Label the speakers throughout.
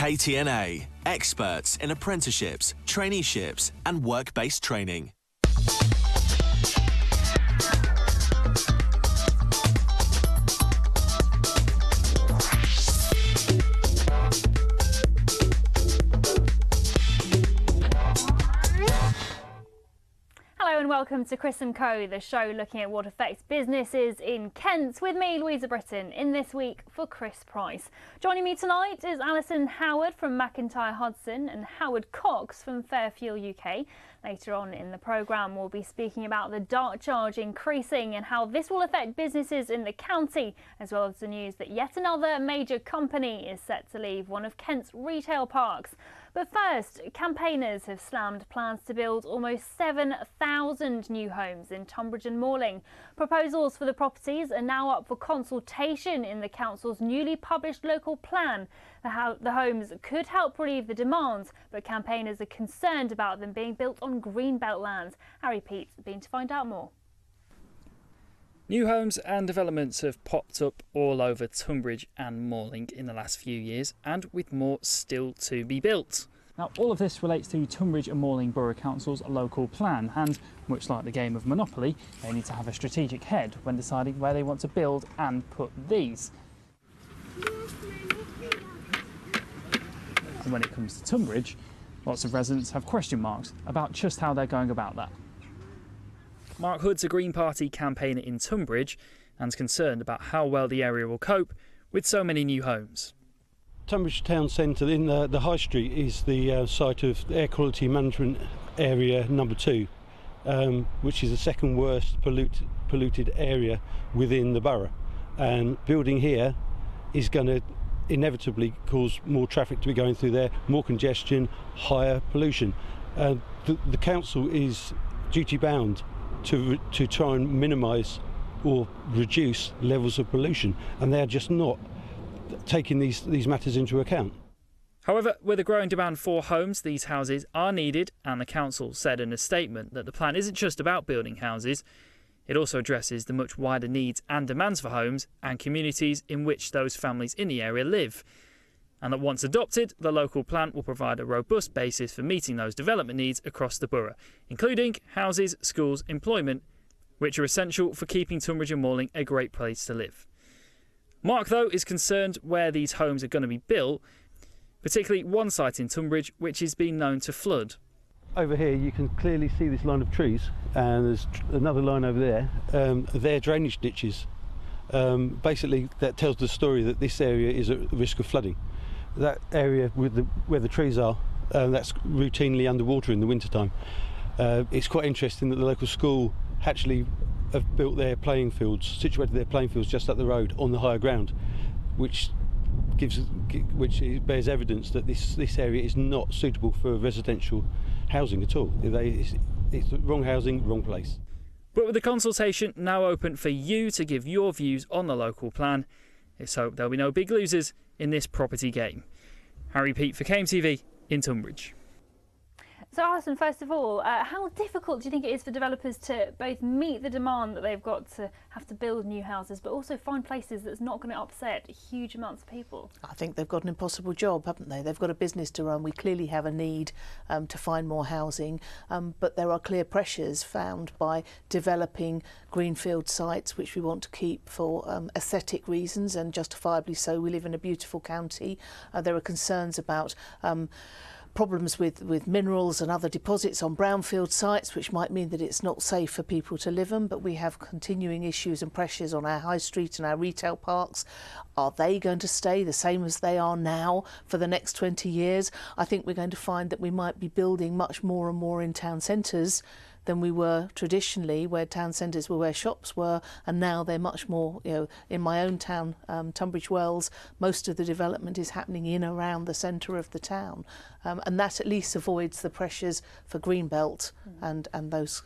Speaker 1: KTNA, experts in apprenticeships, traineeships and work-based training.
Speaker 2: Hello and welcome to Chris & Co, the show looking at what affects businesses in Kent, with me, Louisa Britton, in This Week for Chris Price. Joining me tonight is Alyson Howard from MacIntyre Hudson and Howard Cox from Fairfield UK. Later on in the programme, we'll be speaking about the dart charge increasing and how this will affect businesses in the county, as well as the news that yet another major company is set to leave one of Kent's retail parks. But first, campaigners have slammed plans to build almost 7,000 new homes in Tunbridge and Malling. Proposals for the properties are now up for consultation in the council's newly published local plan. The homes could help relieve the demand, but campaigners are concerned about them being built on greenbelt land. Harry Pete's been to find out more.
Speaker 3: New homes and developments have popped up all over Tunbridge and Malling in the last few years, and with more still to be built.
Speaker 4: Now, all of this relates to Tunbridge and Malling Borough Council's local plan, and much like the game of Monopoly, they need to have a strategic head when deciding where they want to build and put these. And when it comes to Tunbridge, lots of residents have question marks about just how they're going about that.
Speaker 3: Mark Hood's a Green Party campaigner in Tunbridge and's concerned about how well the area will cope with so many new homes.
Speaker 5: Tunbridge Town Centre in the High Street is the site of Air Quality Management Area number 2, which is the second worst polluted area within the borough. And building here is going to inevitably cause more traffic to be going through there, more congestion, higher pollution. The council is duty bound to try and minimise or reduce levels of pollution, and they're just not taking these matters into account.
Speaker 3: However, with a growing demand for homes, these houses are needed, and the council said in a statement that the plan isn't just about building houses, it also addresses the much wider needs and demands for homes and communities in which those families in the area live, and that once adopted, the local plan will provide a robust basis for meeting those development needs across the borough, including houses, schools, employment, which are essential for keeping Tunbridge and Malling a great place to live. Mark, though, is concerned where these homes are going to be built, particularly one site in Tunbridge which has been known to flood.
Speaker 5: Over here you can clearly see this line of trees, and there's another line over there. They're drainage ditches. Basically that tells the story that this area is at risk of flooding. That area where the trees are, that's routinely underwater in the wintertime. It's quite interesting that the local school actually have built their playing fields, situated their playing fields just up the road on the higher ground, which bears evidence that this area is not suitable for residential housing at all. It's the wrong housing, wrong place.
Speaker 3: But with the consultation now open for you to give your views on the local plan, let's hope there'll be no big losers in this property game. Harry Pete for KMTV in Tunbridge.
Speaker 2: So Alyson, first of all, how difficult do you think it is for developers to both meet the demand that they've got to have to build new houses, but also find places that's not going to upset huge amounts of people?
Speaker 6: I think they've got an impossible job, haven't they? They've got a business to run. We clearly have a need to find more housing, but there are clear pressures found by developing greenfield sites, which we want to keep for aesthetic reasons, and justifiably so. We live in a beautiful county. There are concerns about problems with minerals and other deposits on brownfield sites, which might mean that it's not safe for people to live in, but we have continuing issues and pressures on our high street and our retail parks. Are they going to stay the same as they are now for the next 20 years? I think we're going to find that we might be building much more and more in town centres than we were traditionally, where town centres were where shops were, and now they're much more, in my own town, Tunbridge Wells, most of the development is happening in around the centre of the town. And that at least avoids the pressures for Greenbelt and those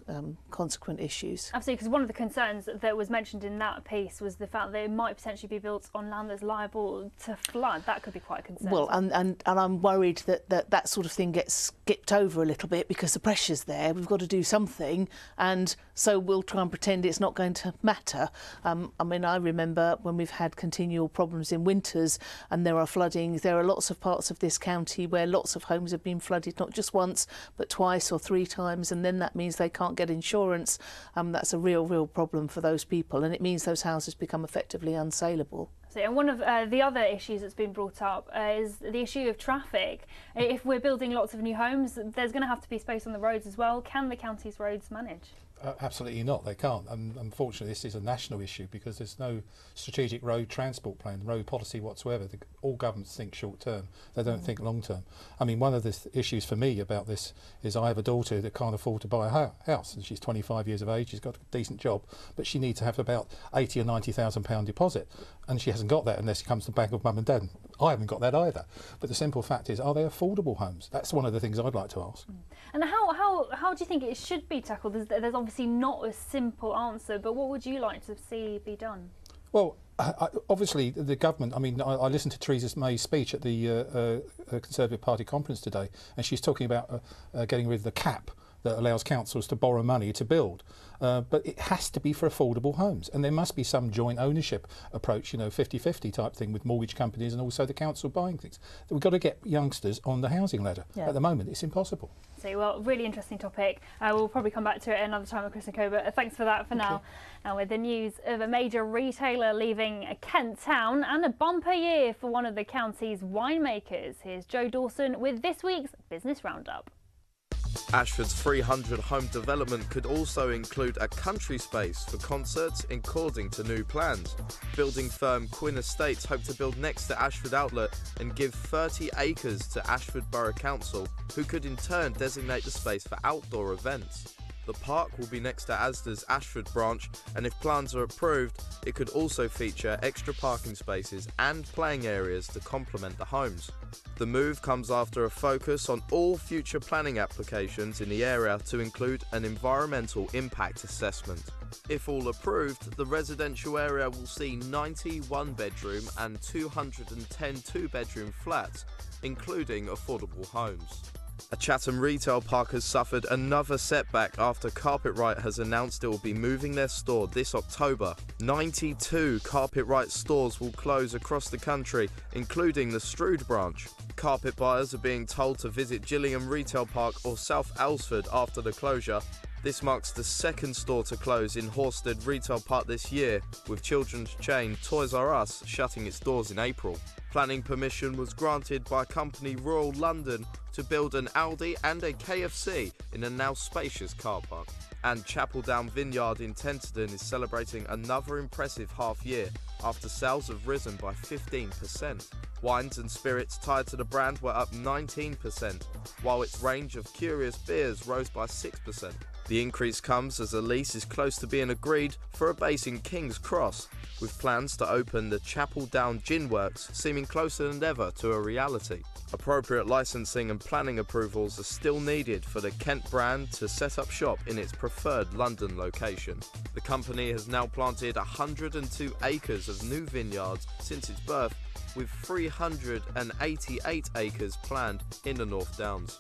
Speaker 6: consequent issues.
Speaker 2: Absolutely, because one of the concerns that was mentioned in that piece was the fact that it might potentially be built on land that's liable to flood. That could be quite a concern.
Speaker 6: Well, and I'm worried that sort of thing gets skipped over a little bit because the pressure's there. We've got to do something something, and so we'll try and pretend it's not going to matter. I mean, I remember when we've had continual problems in winters and there are floodings, there are lots of parts of this county where lots of homes have been flooded, not just once, but twice or 3 times, and then that means they can't get insurance. That's a real problem for those people, and it means those houses become effectively unsaleable.
Speaker 2: And one of the other issues that's been brought up is the issue of traffic. If we're building lots of new homes, there's going to have to be space on the roads as well. Can the county's roads manage?
Speaker 7: Absolutely not, they can't. And unfortunately, this is a national issue because there's no strategic road transport plan, road policy whatsoever. All governments think short term, they don't think long term. I mean, one of the issues for me about this is I have a daughter that can't afford to buy a house, and she's 25 years of age, she's got a decent job, but she needs to have about £80,000 or £90,000 deposit, and she hasn't got that unless she comes to the bank of mum and dad. I haven't got that either. But the simple fact is, are they affordable homes? That's one of the things I'd like to ask.
Speaker 2: And how do you think it should be tackled? There's obviously not a simple answer, but what would you like to see be done?
Speaker 7: Well, obviously the government, I mean, I listened to Theresa May's speech at the Conservative Party conference today, and she's talking about getting rid of the cap that allows councils to borrow money to build. But it has to be for affordable homes, and there must be some joint ownership approach, you know, 50-50 type thing with mortgage companies and also the council buying things. We've got to get youngsters on the housing ladder. At the moment, it's impossible.
Speaker 2: So, well, really interesting topic. We'll probably come back to it another time with Chris and Co, but thanks for that for now. And with the news of a major retailer leaving Kent town and a bumper year for one of the county's winemakers, here's Joe Dawson with this week's Business Roundup.
Speaker 8: Ashford's 300-home development could also include a country space for concerts according to new plans. Building firm Quinn Estates hope to build next to Ashford Outlet and give 30 acres to Ashford Borough Council, who could in turn designate the space for outdoor events. The park will be next to Asda's Ashford branch, and if plans are approved, it could also feature extra parking spaces and playing areas to complement the homes. The move comes after a focus on all future planning applications in the area to include an environmental impact assessment. If all approved, the residential area will see 90 one-bedroom and 210 two-bedroom flats, including affordable homes. A Chatham retail park has suffered another setback after Carpetright has announced it will be moving their store this October. 92 Carpetright stores will close across the country, including the Strood branch. Carpet buyers are being told to visit Gillingham Retail Park or South Alresford after the closure. This marks the second store to close in Horsted Retail Park this year, with children's chain Toys R Us shutting its doors in April. Planning permission was granted by company Royal London to build an Aldi and a KFC in a now spacious car park. And Chapel Down Vineyard in Tenterden is celebrating another impressive half year after sales have risen by 15%. Wines and spirits tied to the brand were up 19%, while its range of curious beers rose by 6%. The increase comes as a lease is close to being agreed for a base in King's Cross, with plans to open the Chapel Down Gin Works seeming closer than ever to a reality. Appropriate licensing and planning approvals are still needed for the Kent brand to set up shop in its preferred London location. The company has now planted 102 acres of new vineyards since its birth, with 388 acres planned in the North Downs.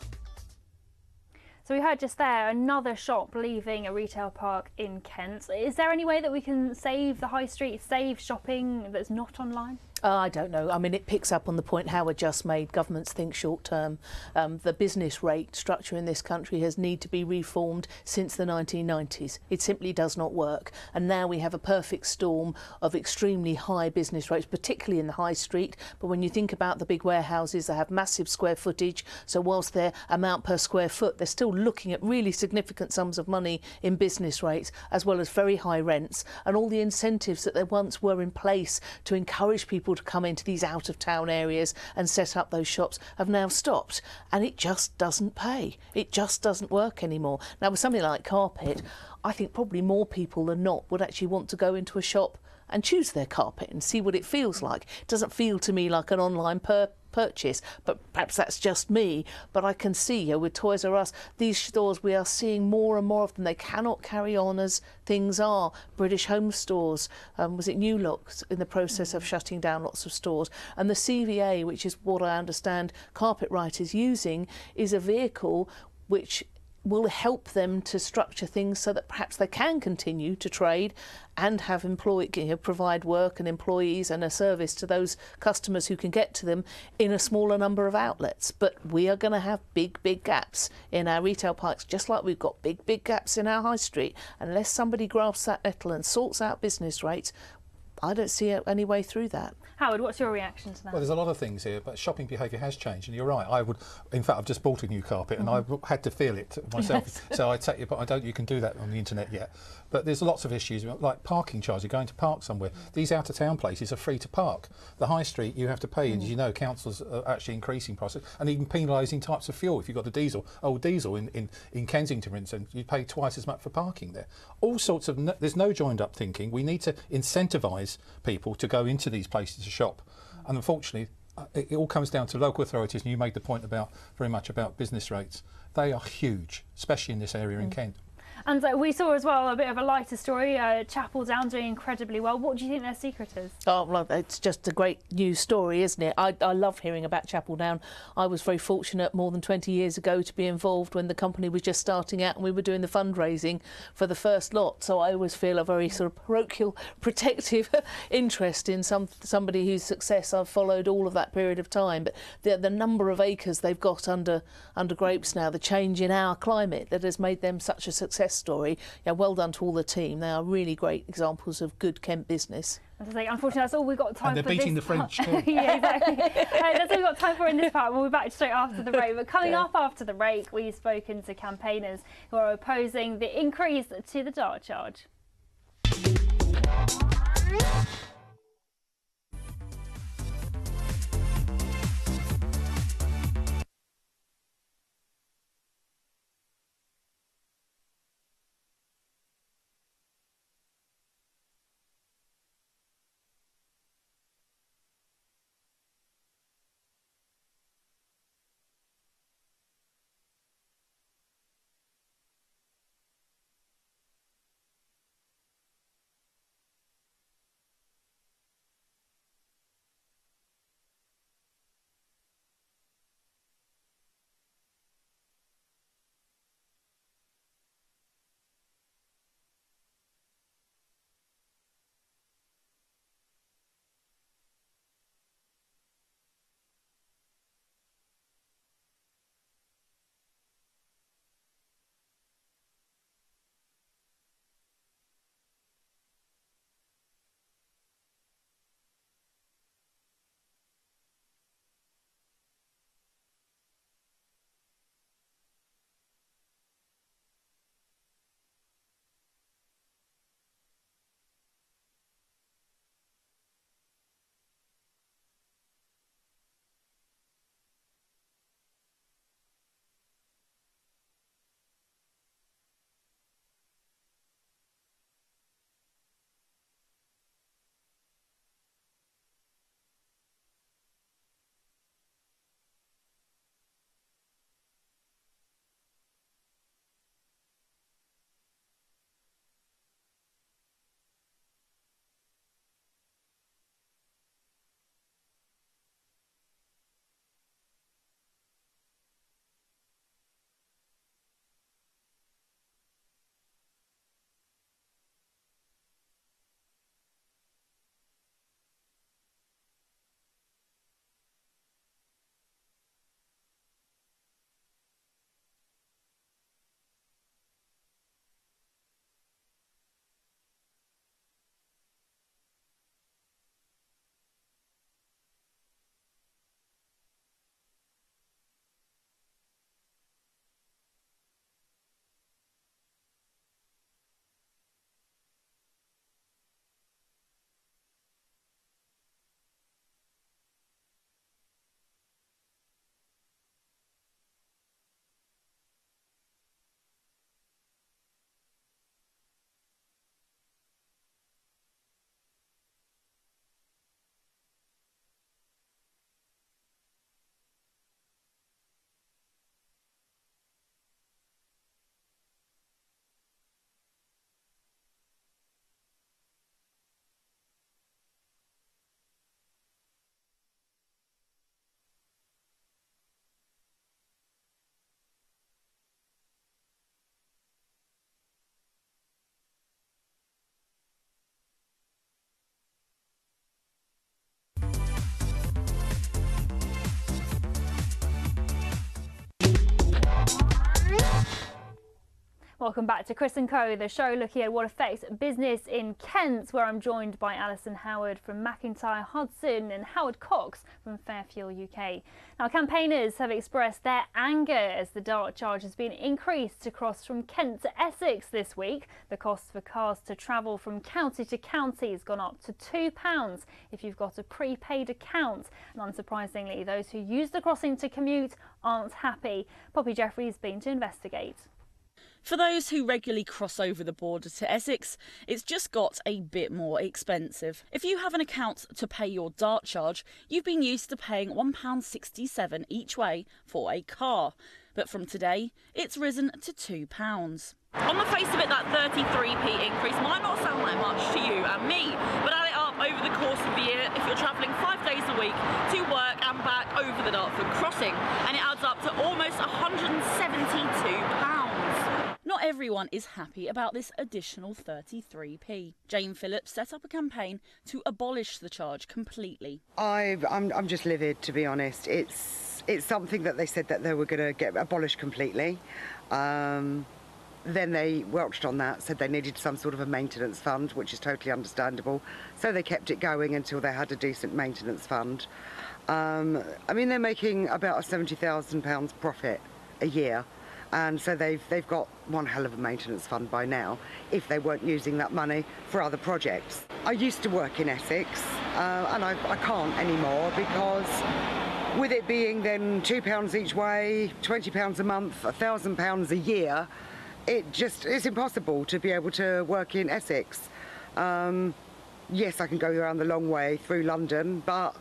Speaker 2: So we heard just there another shop leaving a retail park in Kent. Is there any way that we can save the high street, save shopping that's not online?
Speaker 6: I don't know. I mean, it picks up on the point Howard just made. Governments think short term. The business rate structure in this country has need to be reformed since the 1990s. It simply does not work. And now we have a perfect storm of extremely high business rates, particularly in the high street. But when you think about the big warehouses, they have massive square footage. So whilst their amount per square foot, they're still looking at really significant sums of money in business rates, as well as very high rents. And all the incentives that there once were in place to encourage people to come into these out-of-town areas and set up those shops have now stopped, and it just doesn't pay. It just doesn't work anymore. Now, with something like carpet, I think probably more people than not would actually want to go into a shop and choose their carpet and see what it feels like. It doesn't feel to me like an online purchase, but perhaps that's just me. But I can see with Toys R Us, these stores, we are seeing more and more of them. They cannot carry on as things are. British Home Stores, was it New Look's in the process of shutting down lots of stores? And the CVA, which is what I understand Carpetright is using, is a vehicle which will help them to structure things so that perhaps they can continue to trade and have provide work and employees and a service to those customers who can get to them in a smaller number of outlets. But we are going to have big gaps in our retail parks, just like we've got big gaps in our high street. Unless somebody grasps that nettle and sorts out business rates, I don't see any way through that.
Speaker 2: Howard, what's your reaction to that?
Speaker 7: Well, there's a lot of things here, but shopping behaviour has changed, and you're right. In fact, I've just bought a new carpet, and I had to feel it myself. Yes. So I take you, but I don't. You can do that on the internet yet. But there's lots of issues like parking charges. You're going to park somewhere. These out of town places are free to park. The high street you have to pay, and as you know, councils are actually increasing prices and even penalising types of fuel. If you've got the old diesel in Kensington, for instance, you pay twice as much for parking there. All sorts of there's no joined up thinking. We need to incentivise people to go into these places to shop. And unfortunately, it all comes down to local authorities, and you made the point very much about business rates. They are huge, especially in this area in Kent.
Speaker 2: And we saw as well a bit of a lighter story, Chapel Down doing incredibly well. What do you think their secret is? Oh, well, it's just a great news story, isn't it? I love hearing about Chapel Down. I was very fortunate more than 20 years ago to be involved when the company was just starting out and we were doing the fundraising for the first lot. So I always feel a very sort of parochial, protective interest in somebody whose success I've followed all of that period of time. But the number of acres they've got under grapes now, the change in our climate that has made them such a success story. Yeah, well done to all the team. They are really great examples of good Kent business. Unfortunately, that's all we've got time for.
Speaker 7: And they're beating the French too.
Speaker 2: Yeah, exactly. That's all we've got time for in this part. We'll be back straight after the break. But coming up after the break, we've spoken to campaigners who are opposing the increase to the dart charge. Welcome back to Chris & Co, the show looking at what affects business in Kent, where I'm joined by Alyson Howard from MacIntyre, Hudson, and Howard Cox from Fairfuel UK. Now, campaigners have expressed their anger as the dart charge has been increased to cross from Kent to Essex this week. The cost for cars to travel from county to county has gone up to £2 if you've got a prepaid account. And unsurprisingly, those who use the crossing to commute aren't happy. Poppy Jeffrey's been to investigate.
Speaker 9: For those who regularly cross over the border to Essex, it's just got a bit more expensive. If you have an account to pay your dart charge, you've been used to paying £1.67 each way for a car. But from today, it's risen to £2. On the face of it, that 33p increase might not sound like much to you and me, but add it up over the course of the year if you're travelling 5 days a week to work and back over the Dartford Crossing, and it adds up to almost £172. Not everyone is happy about this additional 33p. Jane Phillips set up a campaign to abolish the charge completely.
Speaker 10: I'm just livid, to be honest. It's something that they said that they were going to get abolished completely. Then they worked on that, said they needed some sort of a maintenance fund, which is totally understandable. So they kept it going until they had a decent maintenance fund. I mean, they're making about a £70,000 profit a year. And so they've got one hell of a maintenance fund by now, if they weren't using that money for other projects. I used to work in Essex, and I can't anymore because with it being then £2 each way, £20 a month, £1,000 a year, it's impossible to be able to work in Essex. Yes, I can go around the long way through London, but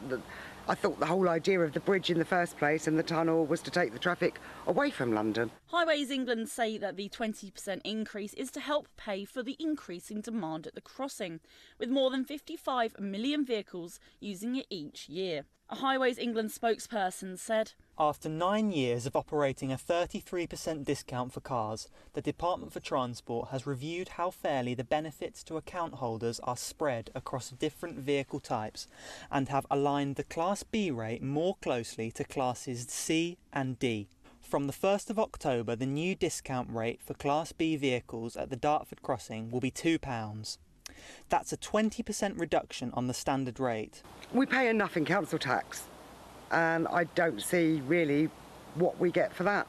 Speaker 10: I thought the whole idea of the bridge in the first place and the tunnel was to take the traffic away from London.
Speaker 9: Highways England say that the 20% increase is to help pay for the increasing demand at the crossing, with more than 55 million vehicles using it each year. A Highways England spokesperson said,
Speaker 11: "After 9 years of operating a 33% discount for cars, the Department for Transport has reviewed how fairly the benefits to account holders are spread across different vehicle types and have aligned the Class B rate more closely to Classes C and D. From the 1st of October, the new discount rate for Class B vehicles at the Dartford Crossing will be £2. That's a 20% reduction on the standard rate.
Speaker 10: We pay enough in council tax, and I don't see really what we get for that.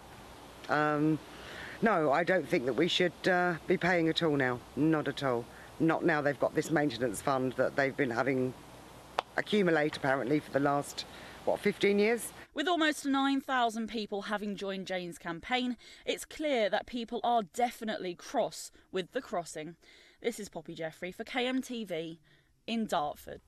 Speaker 10: No, I don't think that we should be paying at all now. Not at all. Not now they've got this maintenance fund that they've been having accumulate apparently for the last, 15 years?
Speaker 9: With almost 9,000 people having joined Jane's campaign, it's clear that people are definitely cross with the crossing. This is Poppy Jeffrey for KMTV in Dartford.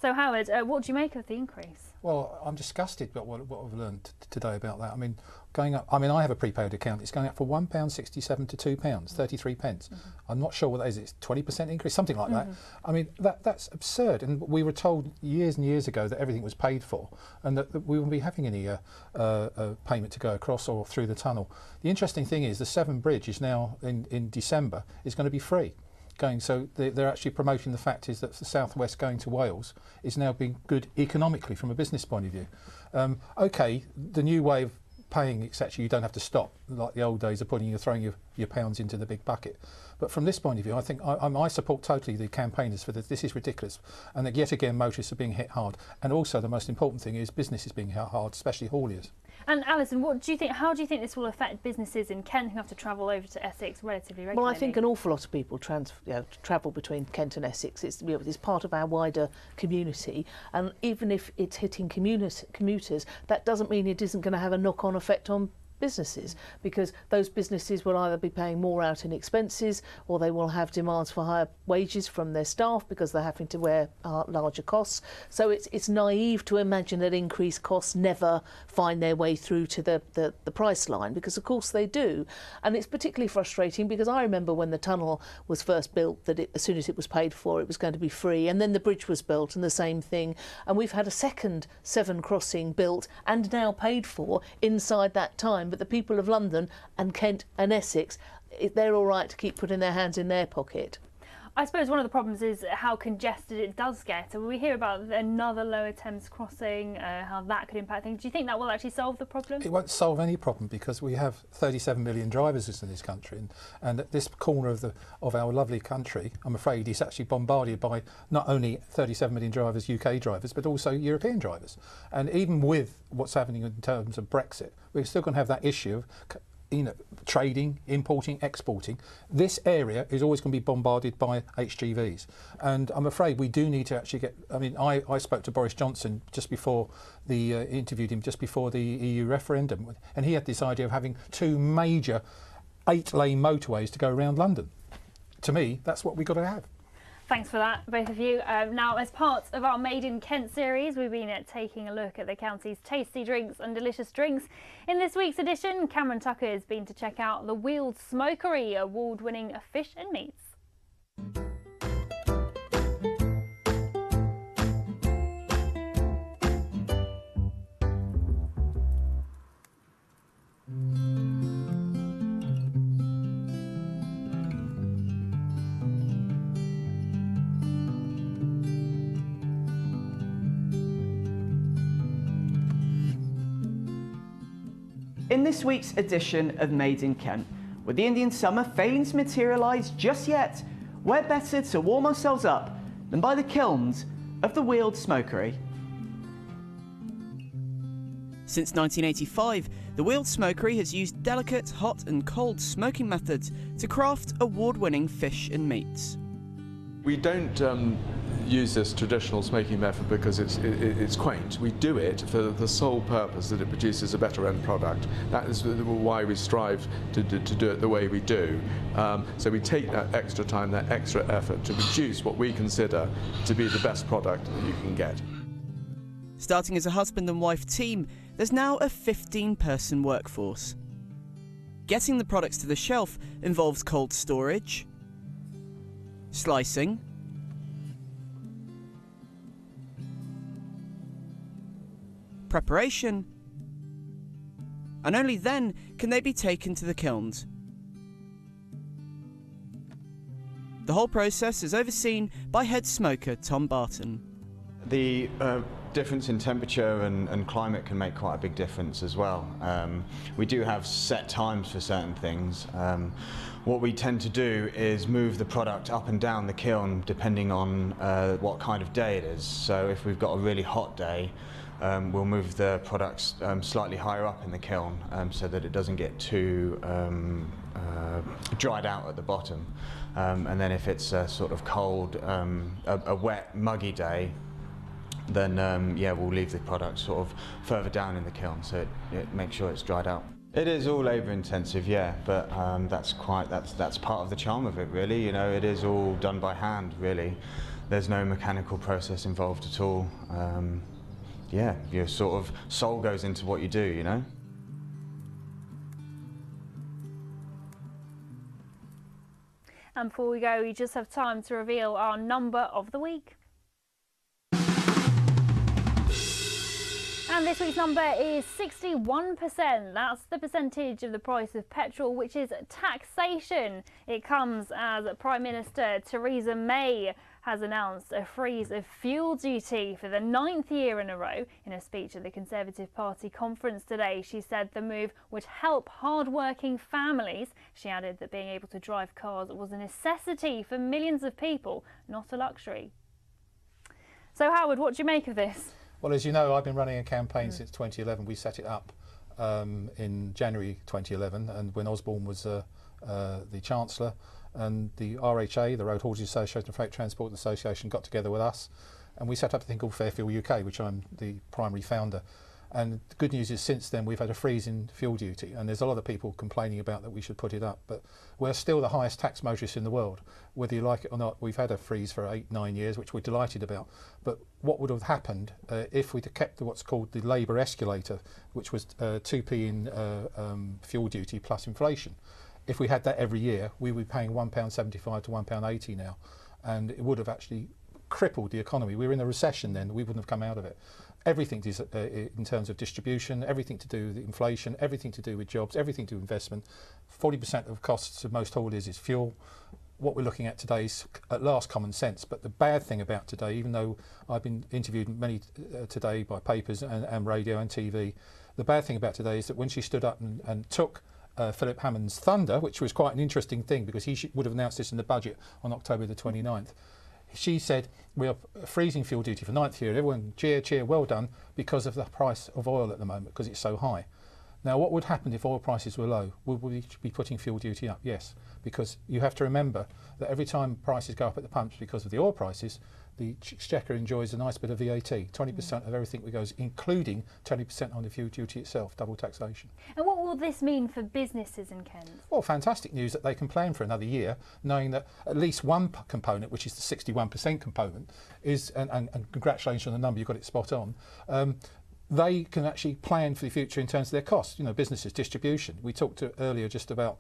Speaker 2: So Howard, what do you make of the increase?
Speaker 7: Well, I'm disgusted by what I've learned today about that. I mean, going up. I mean, I have a prepaid account. It's going up from £1.67 to £2, 33 pence. I'm not sure what that is. It's 20% increase, something like that. I mean, that's absurd. And we were told years and years ago that everything was paid for, and that we wouldn't be having any payment to go across or through the tunnel. The interesting thing is the Severn Bridge is now in December is going to be free. So they're actually promoting the fact is that the southwest going to Wales is now being good economically from a business point of view. OK, the new way of paying, etc., you don't have to stop like the old days of throwing your pounds into the big bucket. But from this point of view, I think I support totally the campaigners for this. This is ridiculous, and that yet again motorists are being hit hard, and also the most important thing is business is being hit hard, especially hauliers. And
Speaker 2: Alyson, what do you think? How do you think this will affect businesses in Kent who have to travel over to Essex relatively regularly?
Speaker 6: Well, I think an awful lot of people travel between Kent and Essex. It's part of our wider community, and even if it's hitting commuters, that doesn't mean it isn't going to have a knock-on effect on businesses, because those businesses will either be paying more out in expenses, or they will have demands for higher wages from their staff because they're having to wear larger costs. So it's naive to imagine that increased costs never find their way through to the price line, because of course they do. And it's particularly frustrating because I remember when the tunnel was first built that as soon as it was paid for, it was going to be free, and then the bridge was built and the same thing, and we've had a second Severn Crossing built and now paid for inside that time. But the people of London and Kent and Essex, they're all right to keep putting their hands in their pocket.
Speaker 2: I suppose one of the problems is how congested it does get. We hear about another Lower Thames crossing, how that could impact things. Do you think that will actually solve the problem?
Speaker 7: It won't solve any problem because we have 37 million drivers in this country, and at this corner of our lovely country, I'm afraid it's actually bombarded by not only 37 million drivers, UK drivers, but also European drivers. And even with what's happening in terms of Brexit, we're still going to have that issue of trading, importing, exporting. This area is always going to be bombarded by HGVs, and I'm afraid we do need to actually get. I mean, I spoke to Boris Johnson just before interviewed him just before the EU referendum, and he had this idea of having 2 major 8-lane motorways to go around London. To me, that's what we've got to have.
Speaker 2: Thanks for that, both of you. Now, as part of our Made in Kent series, we've been taking a look at the county's tasty drinks and delicious drinks. In this week's edition, Cameron Tucker has been to check out the Weald Smokery, award-winning fish and meats.
Speaker 12: In this week's edition of Made in Kent, with the Indian summer failing to materialise just yet, where better to warm ourselves up than by the kilns of the Weald Smokery. Since 1985, the Weald Smokery has used delicate, hot and cold smoking methods to craft award-winning fish and meats.
Speaker 13: We don't use this traditional smoking method because it's quaint. We do it for the sole purpose that it produces a better end product. That is why we strive to do it the way we do. So we take that extra time, that extra effort to produce what we consider to be the best product that you can get.
Speaker 12: Starting as a husband and wife team, there's now a 15-person workforce. Getting the products to the shelf involves cold storage, slicing, preparation, and only then can they be taken to the kilns. The whole process is overseen by head smoker Tom Barton.
Speaker 14: The difference in temperature and climate can make quite a big difference as well. We do have set times for certain things. What we tend to do is move the product up and down the kiln depending on what kind of day it is. So if we've got a really hot day, we'll move the products slightly higher up in the kiln so that it doesn't get too dried out at the bottom. And then if it's a sort of cold, a wet, muggy day, then yeah, we'll leave the product sort of further down in the kiln so it makes sure it's dried out. It is all labour intensive, yeah, but that's part of the charm of it, really. You know, it is all done by hand, really. There's no mechanical process involved at all. Yeah, your sort of soul goes into what you do, you know.
Speaker 2: And before we go, we just have time to reveal our number of the week. And this week's number is 61%. That's the percentage of the price of petrol, which is taxation. It comes as Prime Minister Theresa May has announced a freeze of fuel duty for the 9th year in a row. In a speech at the Conservative Party conference today, she said the move would help hard-working families. She added that being able to drive cars was a necessity for millions of people, not a luxury. So, Howard, what do you make of this?
Speaker 7: Well, as you know, I've been running a campaign since 2011. We set it up in January 2011, and when Osborne was the Chancellor, and the RHA, the Road Haulage Association and Freight Transport Association, got together with us, and we set up a thing called Fairfield UK, which I'm the primary founder. And the good news is since then we've had a freeze in fuel duty, and there's a lot of people complaining about that we should put it up, but we're still the highest tax motorists in the world. Whether you like it or not, we've had a freeze for 8-9 years, which we're delighted about. But what would have happened if we'd have kept what's called the labour escalator, which was 2p in fuel duty plus inflation? If we had that every year, we would be paying £1.75 to £1.80 now, and it would have actually crippled the economy. We were in a recession then, we wouldn't have come out of it. Everything is in terms of distribution, everything to do with inflation, everything to do with jobs, everything to do with investment. 40% of costs of most hauliers is fuel. what we're looking at today is at last common sense. But the bad thing about today, even though I've been interviewed many today by papers and radio and TV, the bad thing about today is that when she stood up and took Philip Hammond's thunder, which was quite an interesting thing because he would have announced this in the budget on October the 29th, she said, we are freezing fuel duty for 9th year. Everyone cheer, cheer, well done, because of the price of oil at the moment, because it's so high. Now, what would happen if oil prices were low? Would we be putting fuel duty up? Yes, because you have to remember that every time prices go up at the pumps because of the oil prices, the Exchequer enjoys a nice bit of VAT, 20% of everything that goes, including 20% on the fuel duty itself, double taxation.
Speaker 2: And what will this mean for businesses in Kent?
Speaker 7: Well, fantastic news that they can plan for another year, knowing that at least one component, which is the 61% component, is, and congratulations on the number, you got it spot on, they can actually plan for the future in terms of their costs. You know, businesses, distribution. We talked earlier just about,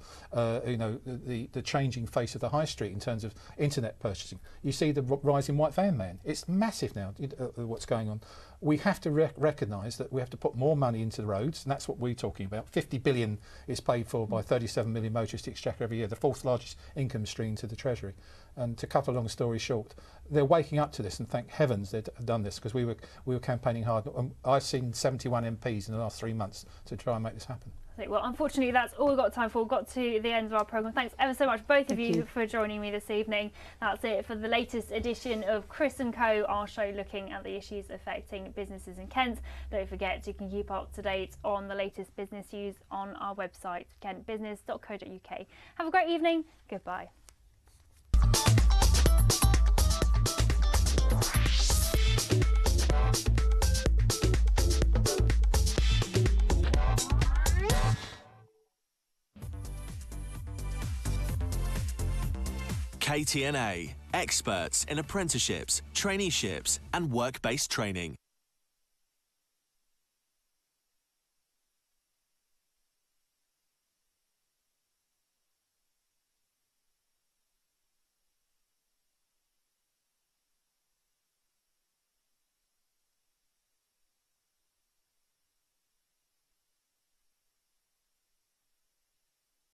Speaker 7: you know, the changing face of the high street in terms of internet purchasing. You see the rise in white van man. It's massive now, what's going on. We have to recognise that we have to put more money into the roads, and that's what we're talking about. 50 billion is paid for by 37 million motorists to Exchequer every year, the 4th largest income stream to the Treasury. And to cut a long story short, they're waking up to this, and thank heavens they've done this, because we were campaigning hard. I've seen 71 MPs in the last 3 months to try and make this happen.
Speaker 2: Well, unfortunately, that's all we've got time for. We've got to the end of our programme. Thanks ever so much, both of you, for joining me this evening. That's it for the latest edition of Chris & Co, our show looking at the issues affecting businesses in Kent. Don't forget, you can keep up to date on the latest business news on our website, kentbusiness.co.uk. Have a great evening. Goodbye.
Speaker 1: KTNA, experts in apprenticeships, traineeships and work-based training.